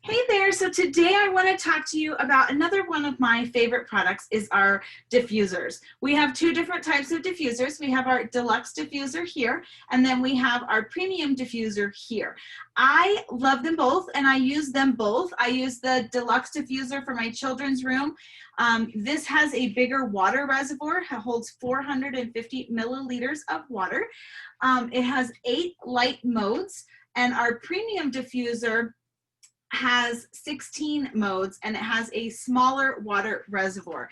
Hey there, so today I want to talk to you about another one of my favorite products is our diffusers. We have two different types of diffusers. We have our Deluxe diffuser here, and then we have our Premium diffuser here. I love them both, and I use them both. I use the Deluxe diffuser for my children's room. This has a bigger water reservoir. It holds 450 milliliters of water. It has 8 light modes, and our Premium diffuser has 16 modes and it has a smaller water reservoir.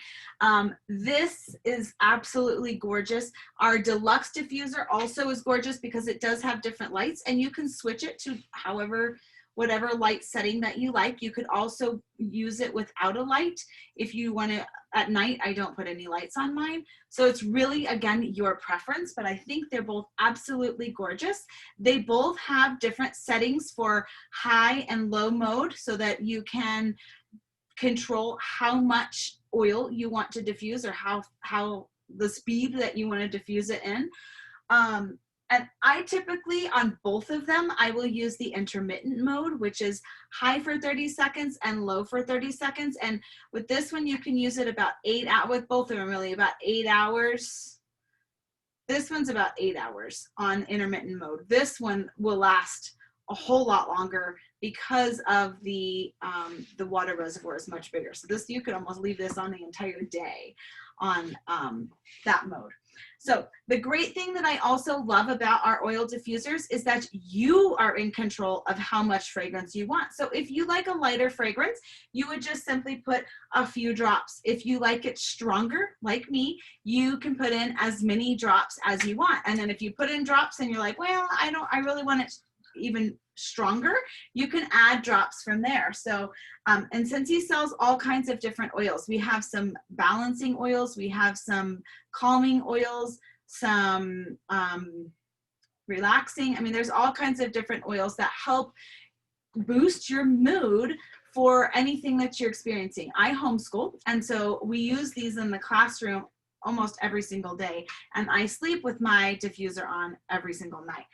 This is absolutely gorgeous. Our Deluxe diffuser also is gorgeous because it does have different lights and you can switch it to whatever light setting that you like. You could also use it without a light if you want to. At night, I don't put any lights on mine. So it's really, again, your preference, but I think they're both absolutely gorgeous. They both have different settings for high and low mode so that you can control how much oil you want to diffuse or how the speed that you want to diffuse it in. And I typically, on both of them, I will use the intermittent mode, which is high for 30 seconds and low for 30 seconds. And with this one, you can use it about 8 hours, with both of them really, about 8 hours. This one's about 8 hours on intermittent mode. This one will last a whole lot longer because of the water reservoir is much bigger. So this, you could almost leave this on the entire day on that mode. So the great thing that I also love about our oil diffusers is that you are in control of how much fragrance you want. So if you like a lighter fragrance, you would just simply put a few drops. If you like it stronger, like me, you can put in as many drops as you want. And then if you put in drops and you're like, well, I really want it even stronger, you can add drops from there. So and Scentsy sells all kinds of different oils. We have some balancing oils, we have some calming oils, some relaxing. I mean, there's all kinds of different oils that help boost your mood for anything that you're experiencing. I homeschool, and so we use these in the classroom almost every single day, and I sleep with my diffuser on every single night.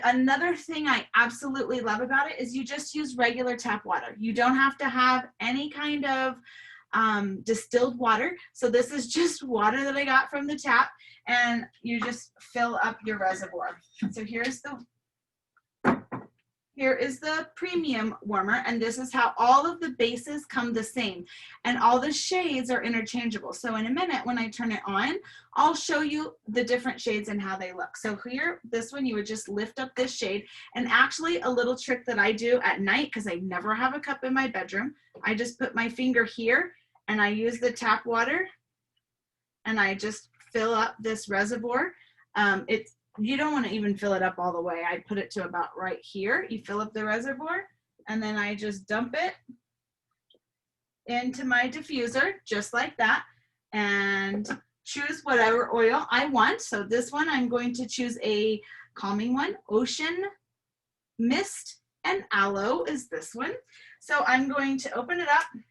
Another thing I absolutely love about it is you just use regular tap water. You don't have to have any kind of distilled water. So this is just water that I got from the tap, and you just fill up your reservoir. So here is the premium warmer, and this is how all of the bases come the same, and all the shades are interchangeable. So in a minute, when I turn it on, I'll show you the different shades and how they look. So here, this one, you would just lift up this shade, and actually a little trick that I do at night, because I never have a cup in my bedroom, I just put my finger here, and I use the tap water, and I just fill up this reservoir. You don't want to even fill it up all the way. I put it to about right here. You fill up the reservoir, and then I just dump it into my diffuser, just like that, and choose whatever oil I want. So this one, I'm going to choose a calming one. Ocean Mist and Aloe is this one. So I'm going to open it up. It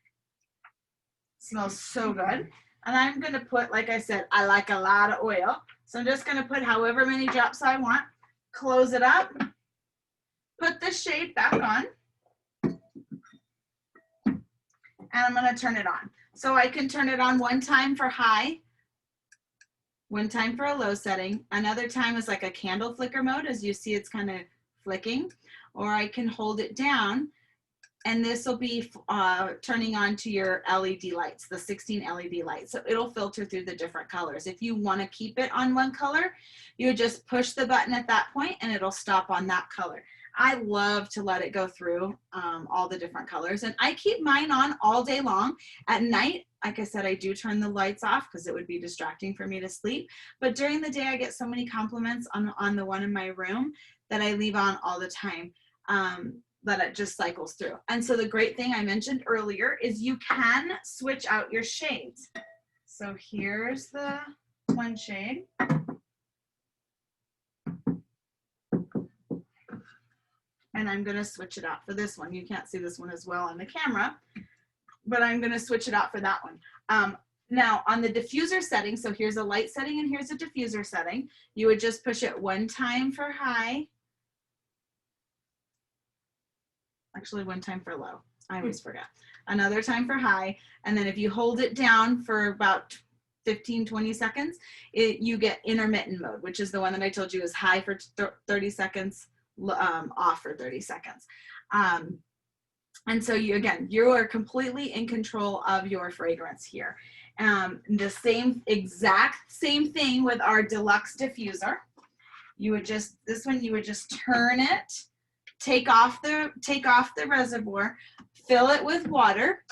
smells so good. And I'm going to put, like I said, I like a lot of oil. So I'm just going to put however many drops I want, close it up, put the shade back on, and I'm going to turn it on. So I can turn it on one time for high, one time for a low setting. Another time is like a candle flicker mode. As you see, it's kind of flicking. Or I can hold it down, and this will be turning on to your LED lights, the 16 LED lights. So it'll filter through the different colors. If you want to keep it on one color, you would just push the button at that point and it'll stop on that color. I love to let it go through all the different colors, and I keep mine on all day long. At night, like I said, I do turn the lights off because it would be distracting for me to sleep. But during the day, I get so many compliments on the one in my room that I leave on all the time. That it just cycles through. And so the great thing I mentioned earlier is you can switch out your shades. So here's the one shade. And I'm going to switch it out for this one. You can't see this one as well on the camera, but I'm going to switch it out for that one. Now on the diffuser setting, so here's a light setting and here's a diffuser setting. You would just push it one time for high, Actually, one time for low. I always forget. Another time for high. And then if you hold it down for about 15, 20 seconds, you get intermittent mode, which is the one that I told you is high for 30 seconds, off for 30 seconds. And so you are completely in control of your fragrance here. The exact same thing with our Deluxe diffuser. You would just turn it, take off the reservoir, fill it with water,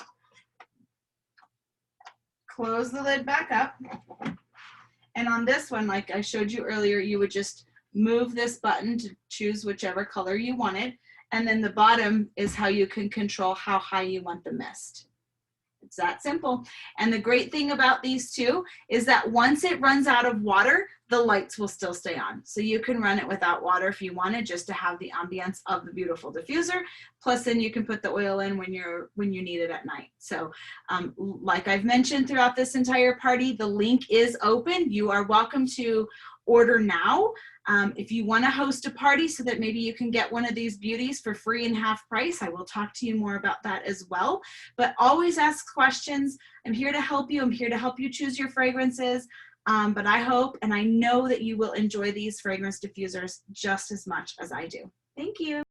close the lid back up. And on this one, like I showed you earlier, you would just move this button to choose whichever color you wanted. And then the bottom is how you can control how high you want the mist. It's that simple. And the great thing about these two is that once it runs out of water, the lights will still stay on. So you can run it without water if you wanted, just to have the ambience of the beautiful diffuser. Plus then you can put the oil in when you need it at night. So like I've mentioned throughout this entire party, the link is open. You are welcome to order now. If you want to host a party so that maybe you can get one of these beauties for free and half price, I will talk to you more about that as well. But always ask questions. I'm here to help you. I'm here to help you choose your fragrances. But I hope and I know that you will enjoy these fragrance diffusers just as much as I do. Thank you.